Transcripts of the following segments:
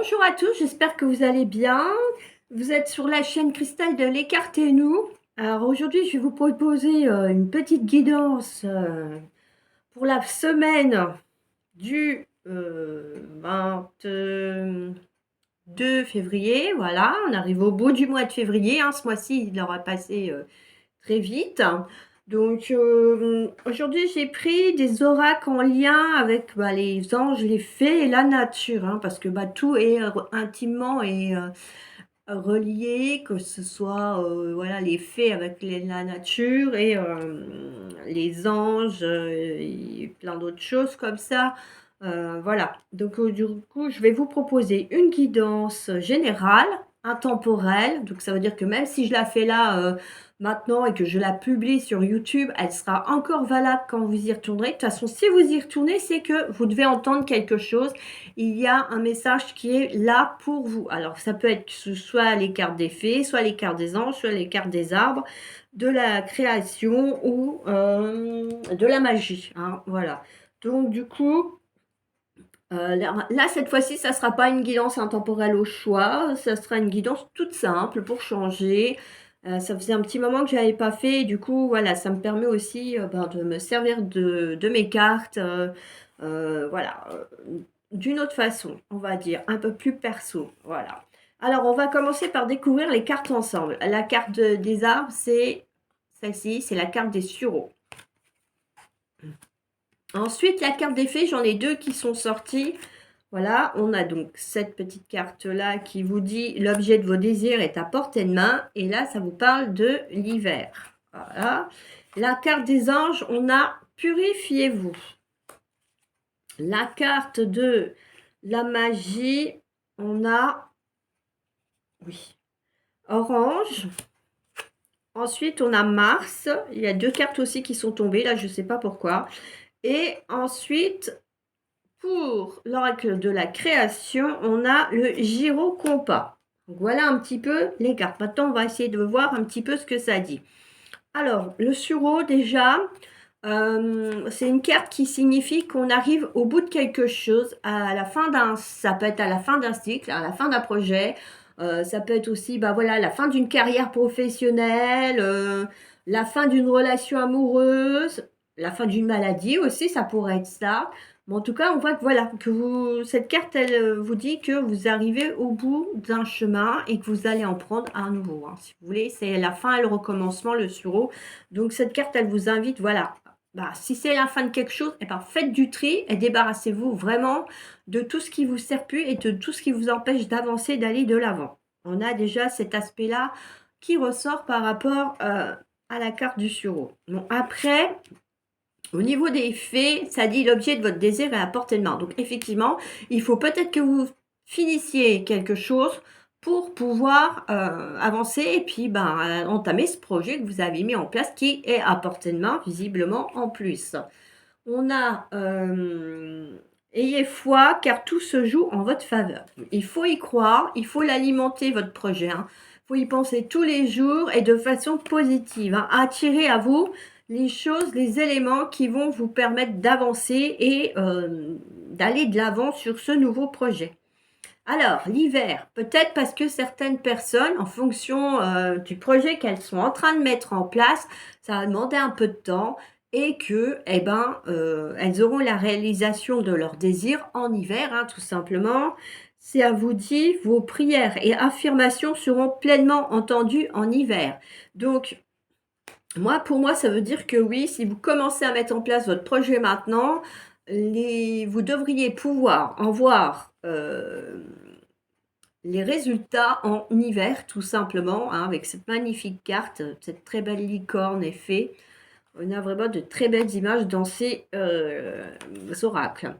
Bonjour à tous, j'espère que vous allez bien. Vous êtes sur la chaîne Cristal de l'Écartez-nous. Alors aujourd'hui, je vais vous proposer une petite guidance pour la semaine du 22 février. Voilà, on arrive au bout du mois de février, hein. Ce mois-ci, il aura passé très vite. Donc aujourd'hui, j'ai pris des oracles en lien avec les anges, les fées et la nature, hein, parce que tout est intimement et relié, que ce soit voilà, les fées avec la nature et les anges et plein d'autres choses comme ça. Voilà, donc du coup, je vais vous proposer une guidance générale, intemporelle. Donc ça veut dire que même si je la fais là maintenant et que je la publie sur YouTube, elle sera encore valable quand vous y retournerez. De toute façon, si vous y retournez, c'est que vous devez entendre quelque chose. Il y a un message qui est là pour vous. Alors, ça peut être soit les cartes des fées, soit les cartes des anges, soit les cartes des arbres, de la création ou de la magie, hein, voilà. Donc, du coup, là, cette fois-ci, ça ne sera pas une guidance intemporelle au choix, ça sera une guidance toute simple pour changer. Ça faisait un petit moment que je n'avais pas fait, et du coup, voilà, ça me permet aussi de me servir de mes cartes, voilà, d'une autre façon, on va dire, un peu plus perso, voilà. Alors, on va commencer par découvrir les cartes ensemble. La carte des arbres, c'est celle-ci, c'est la carte des sureaux. Ensuite, la carte des fées, j'en ai deux qui sont sorties. Voilà, on a donc cette petite carte-là qui vous dit l'objet de vos désirs est à portée de main. Et là, ça vous parle de l'hiver. Voilà. La carte des anges, on a purifiez-vous. La carte de la magie, on a, oui, orange. Ensuite, on a Mars. Il y a deux cartes aussi qui sont tombées, là, je ne sais pas pourquoi. Et ensuite, pour l'oracle de la création, on a le gyrocompas. Donc voilà un petit peu les cartes. Maintenant, on va essayer de voir un petit peu ce que ça dit. Alors, le sureau, déjà, c'est une carte qui signifie qu'on arrive au bout de quelque chose, à la fin ça peut être à la fin d'un cycle, à la fin d'un projet, ça peut être aussi, voilà, la fin d'une carrière professionnelle, la fin d'une relation amoureuse, la fin d'une maladie aussi, ça pourrait être ça. Mais en tout cas, on voit que voilà, cette carte, elle vous dit que vous arrivez au bout d'un chemin et que vous allez en prendre un nouveau, hein. Si vous voulez, c'est la fin et le recommencement, le sureau. Donc cette carte, elle vous invite, voilà, si c'est la fin de quelque chose, faites du tri et débarrassez-vous vraiment de tout ce qui vous sert plus et de tout ce qui vous empêche d'avancer, d'aller de l'avant. On a déjà cet aspect-là qui ressort par rapport à la carte du sureau. Bon, après, au niveau des faits, ça dit l'objet de votre désir est à portée de main. Donc effectivement, il faut peut-être que vous finissiez quelque chose pour pouvoir avancer et puis entamer ce projet que vous avez mis en place qui est à portée de main visiblement en plus. On a ayez foi car tout se joue en votre faveur. Il faut y croire, il faut l'alimenter votre projet, hein. Il faut y penser tous les jours et de façon positive, hein. Attirer à vous les choses, les éléments qui vont vous permettre d'avancer et d'aller de l'avant sur ce nouveau projet. Alors, l'hiver, peut-être parce que certaines personnes, en fonction du projet qu'elles sont en train de mettre en place, ça va demander un peu de temps et que, elles auront la réalisation de leurs désirs en hiver, hein, tout simplement. C'est à vous dire, vos prières et affirmations seront pleinement entendues en hiver. Donc, pour moi, ça veut dire que oui, si vous commencez à mettre en place votre projet maintenant, vous devriez pouvoir en voir les résultats en hiver, tout simplement, hein, avec cette magnifique carte, cette très belle licorne et fée. On a vraiment de très belles images dans ces oracles.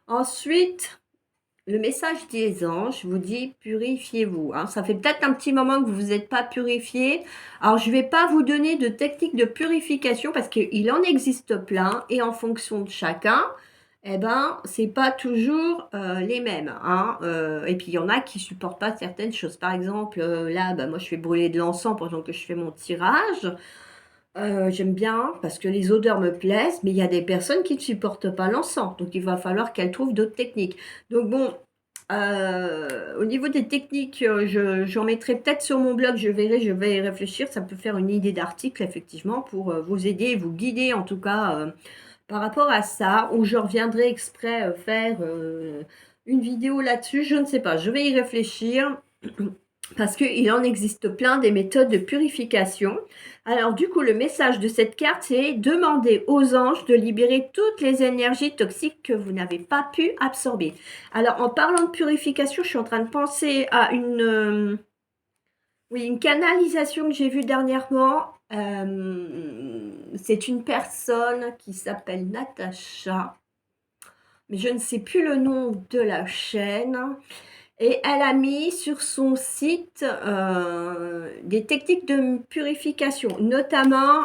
Ensuite, le message des anges vous dit purifiez-vous, hein. Ça fait peut-être un petit moment que vous n'êtes pas purifié. Alors, je ne vais pas vous donner de technique de purification parce qu'il en existe plein et en fonction de chacun, c'est pas toujours les mêmes, hein. Et puis, il y en a qui supportent pas certaines choses. Par exemple, là, moi, je fais brûler de l'encens pendant que je fais mon tirage. J'aime bien parce que les odeurs me plaisent, mais il y a des personnes qui ne supportent pas l'encens. Donc, il va falloir qu'elles trouvent d'autres techniques. Donc, bon, Au niveau des techniques, j'en mettrai peut-être sur mon blog, je verrai, je vais y réfléchir. Ça peut faire une idée d'article, effectivement, pour vous aider, vous guider, en tout cas, par rapport à ça, ou je reviendrai exprès faire une vidéo là-dessus. Je ne sais pas, je vais y réfléchir. Parce qu'il en existe plein des méthodes de purification. Alors du coup, le message de cette carte, c'est demander aux anges de libérer toutes les énergies toxiques que vous n'avez pas pu absorber. Alors en parlant de purification, je suis en train de penser à oui, une canalisation que j'ai vue dernièrement. C'est une personne qui s'appelle Natacha, mais je ne sais plus le nom de la chaîne. Et elle a mis sur son site des techniques de purification, notamment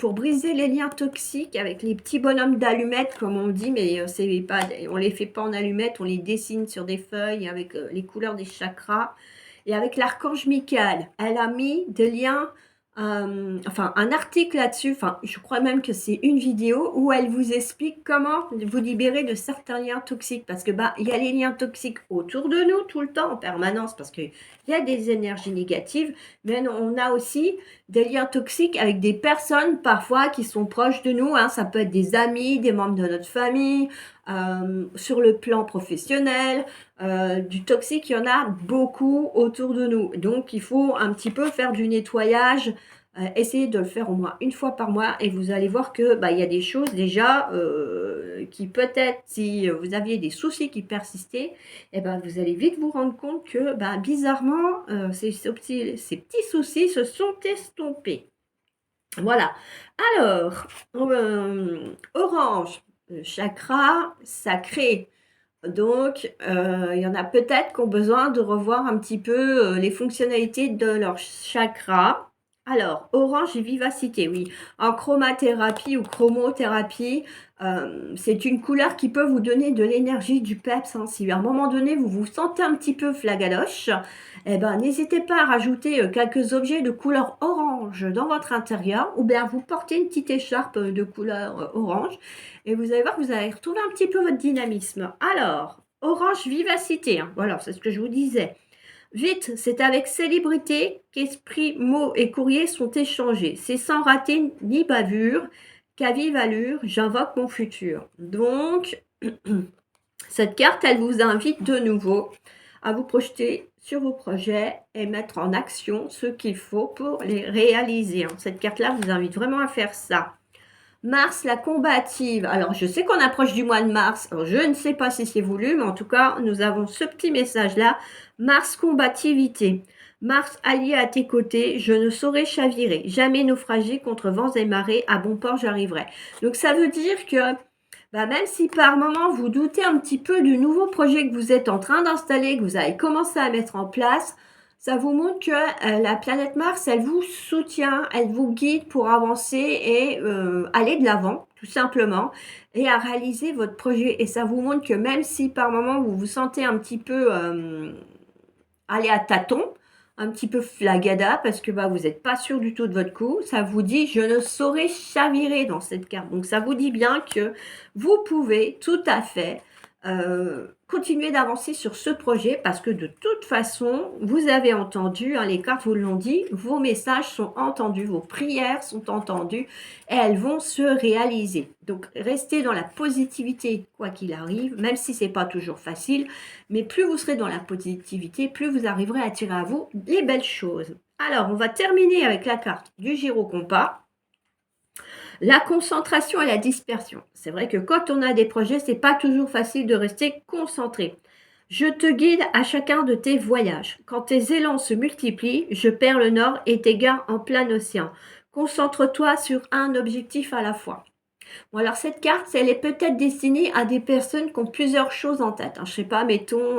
pour briser les liens toxiques avec les petits bonhommes d'allumettes, comme on dit, mais c'est pas, on les fait pas en allumettes, on les dessine sur des feuilles avec les couleurs des chakras. Et avec l'archange Michael, elle a mis des liens, enfin un article là-dessus, enfin je crois même que c'est une vidéo où elle vous explique comment vous libérer de certains liens toxiques. Parce que bah il y a les liens toxiques autour de nous tout le temps en permanence parce qu'il y a des énergies négatives, mais on a aussi des liens toxiques avec des personnes parfois qui sont proches de nous, hein. Ça peut être des amis, des membres de notre famille, sur le plan professionnel. Du toxique, il y en a beaucoup autour de nous. Donc, il faut un petit peu faire du nettoyage, essayer de le faire au moins une fois par mois et vous allez voir que bah, il y a des choses déjà qui peut-être, si vous aviez des soucis qui persistaient, eh ben, vous allez vite vous rendre compte que bah, bizarrement, ces petits soucis se sont estompés. Voilà. Alors, orange, chakra sacré. Donc, il y en a peut-être qui ont besoin de revoir un petit peu les fonctionnalités de leur chakra. Alors, orange et vivacité, oui. En chromathérapie ou chromothérapie, c'est une couleur qui peut vous donner de l'énergie, du peps, hein. Si à un moment donné, vous vous sentez un petit peu flagaloche, eh ben, n'hésitez pas à rajouter quelques objets de couleur orange dans votre intérieur ou bien vous portez une petite écharpe de couleur orange. Et vous allez voir que vous allez retrouver un petit peu votre dynamisme. Alors, orange vivacité, hein. Voilà, c'est ce que je vous disais. Vite, c'est avec célébrité qu'esprit, mots et courriers sont échangés. C'est sans rater ni bavure, qu'à vive allure, j'invoque mon futur. Donc, cette carte, elle vous invite de nouveau à vous projeter sur vos projets et mettre en action ce qu'il faut pour les réaliser. Cette carte-là vous invite vraiment à faire ça. Mars, la combative. Alors, je sais qu'on approche du mois de mars. Alors, je ne sais pas si c'est voulu, mais en tout cas, nous avons ce petit message-là. Mars, combativité. Mars, allié à tes côtés, je ne saurais chavirer. Jamais naufragé contre vents et marées, à bon port j'arriverai. Donc, ça veut dire que bah, même si par moment vous doutez un petit peu du nouveau projet que vous êtes en train d'installer, que vous avez commencé à mettre en place, ça vous montre que la planète Mars, elle vous soutient, elle vous guide pour avancer et aller de l'avant, tout simplement, et à réaliser votre projet. Et ça vous montre que même si par moment vous vous sentez un petit peu aller à tâtons, un petit peu flagada, parce que bah, vous n'êtes pas sûr du tout de votre coup, ça vous dit je ne saurais chavirer dans cette carte. Donc ça vous dit bien que vous pouvez tout à fait continuer d'avancer sur ce projet parce que de toute façon, vous avez entendu, hein, les cartes vous l'ont dit, vos messages sont entendus, vos prières sont entendues et elles vont se réaliser. Donc restez dans la positivité quoi qu'il arrive, même si c'est pas toujours facile, mais plus vous serez dans la positivité, plus vous arriverez à attirer à vous les belles choses. Alors, on va terminer avec la carte du gyrocompas. La concentration et la dispersion. C'est vrai que quand on a des projets, c'est pas toujours facile de rester concentré. Je te guide à chacun de tes voyages. Quand tes élans se multiplient, je perds le nord et t'égare en plein océan. Concentre-toi sur un objectif à la fois. Bon, alors cette carte, elle est peut-être destinée à des personnes qui ont plusieurs choses en tête, hein. Je sais pas, mettons,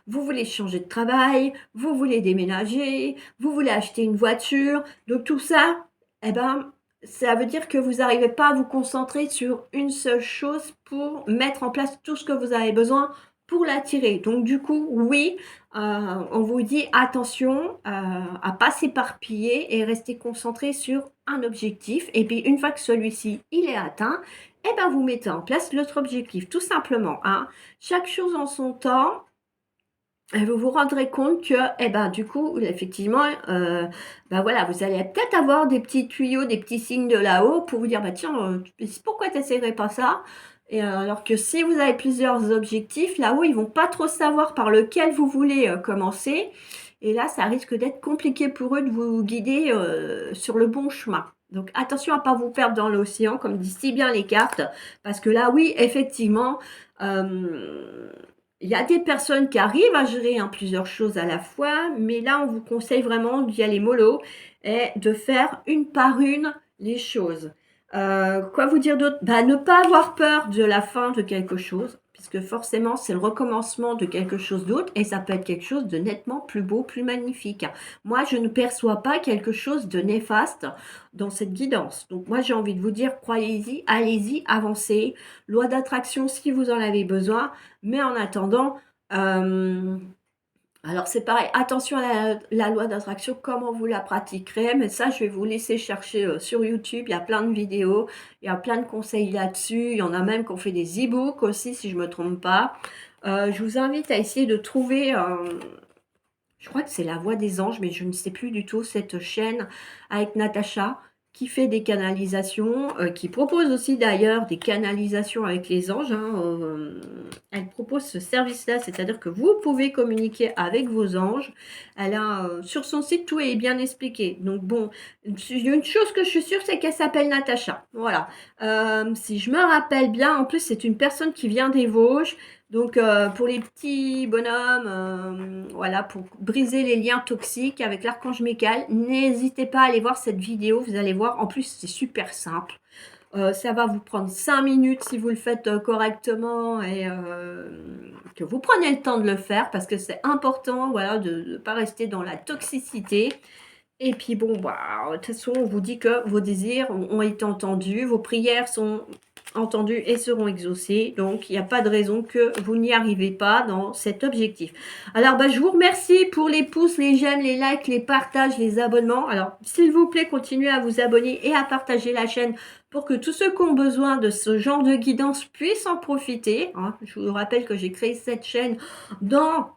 vous voulez changer de travail, vous voulez déménager, vous voulez acheter une voiture. Donc tout ça, eh ben, ça veut dire que vous n'arrivez pas à vous concentrer sur une seule chose pour mettre en place tout ce que vous avez besoin pour l'attirer. Donc du coup, oui, on vous dit attention à pas s'éparpiller et rester concentré sur un objectif. Et puis une fois que celui-ci il est atteint, eh ben, vous mettez en place l'autre objectif, tout simplement, hein. Chaque chose en son temps. Et vous vous rendrez compte que, eh ben, du coup, effectivement, ben voilà, vous allez peut-être avoir des petits tuyaux, des petits signes de là-haut pour vous dire, bah tiens, pourquoi tu n'essayerais pas ça? Et alors que si vous avez plusieurs objectifs, là-haut, ils vont pas trop savoir par lequel vous voulez commencer. Et là, ça risque d'être compliqué pour eux de vous guider sur le bon chemin. Donc attention à pas vous perdre dans l'océan, comme disent si bien les cartes, parce que là, oui, effectivement, euh, il y a des personnes qui arrivent à gérer plusieurs choses à la fois, mais là, on vous conseille vraiment d'y aller mollo et de faire une par une les choses. Quoi vous dire d'autre? Bah, ne pas avoir peur de la fin de quelque chose, puisque forcément, c'est le recommencement de quelque chose d'autre et ça peut être quelque chose de nettement plus beau, plus magnifique. Moi, je ne perçois pas quelque chose de néfaste dans cette guidance. Donc, moi, j'ai envie de vous dire, croyez-y, allez-y, avancez. Loi d'attraction si vous en avez besoin. Mais en attendant, alors c'est pareil, attention à la loi d'attraction, comment vous la pratiquerez, mais ça je vais vous laisser chercher sur YouTube, il y a plein de vidéos, il y a plein de conseils là-dessus, il y en a même qui ont fait des e-books aussi si je ne me trompe pas. Je vous invite à essayer de trouver, je crois que c'est La Voix des Anges, mais je ne sais plus du tout, cette chaîne avec Natacha qui fait des canalisations, qui propose aussi d'ailleurs des canalisations avec les anges, hein, elle propose ce service-là, c'est-à-dire que vous pouvez communiquer avec vos anges. Elle a, sur son site, tout est bien expliqué. Donc bon, une chose que je suis sûre, c'est qu'elle s'appelle Natacha. Voilà. Si je me rappelle bien, en plus, c'est une personne qui vient des Vosges. Donc, pour les petits bonhommes, voilà, pour briser les liens toxiques avec l'archange Michael, n'hésitez pas à aller voir cette vidéo. Vous allez voir, en plus, c'est super simple. Ça va vous prendre 5 minutes si vous le faites correctement et que vous prenez le temps de le faire parce que c'est important, voilà, de ne pas rester dans la toxicité. Et puis bon, bah, de toute façon, on vous dit que vos désirs ont été entendus, vos prières sont entendues et seront exaucées. Donc, il n'y a pas de raison que vous n'y arrivez pas dans cet objectif. Alors, bah, je vous remercie pour les pouces, les j'aime, les likes, les partages, les abonnements. Alors, s'il vous plaît, continuez à vous abonner et à partager la chaîne pour que tous ceux qui ont besoin de ce genre de guidance puissent en profiter, hein. Je vous rappelle que j'ai créé cette chaîne dans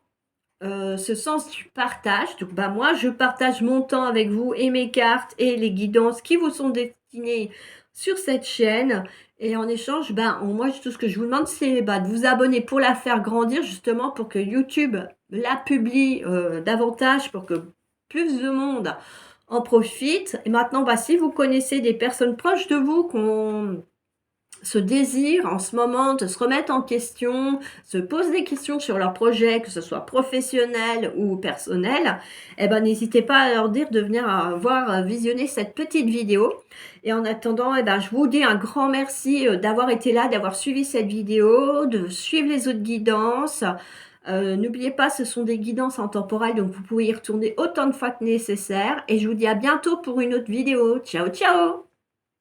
ce sens du partage. Donc, bah, moi, je partage mon temps avec vous et mes cartes et les guidances qui vous sont destinées sur cette chaîne. Et en échange, bah, moi, tout ce que je vous demande, c'est bah, de vous abonner pour la faire grandir, justement, pour que YouTube la publie davantage, pour que plus de monde en profite. Et maintenant, bah, si vous connaissez des personnes proches de vous qu'on ce désir en ce moment de se remettre en question, se poser des questions sur leur projet, que ce soit professionnel ou personnel, eh ben, n'hésitez pas à leur dire de venir voir visionner cette petite vidéo. Et en attendant, eh ben, je vous dis un grand merci d'avoir été là, d'avoir suivi cette vidéo, de suivre les autres guidances. N'oubliez pas, ce sont des guidances intemporelles, donc vous pouvez y retourner autant de fois que nécessaire. Et je vous dis à bientôt pour une autre vidéo. Ciao, ciao!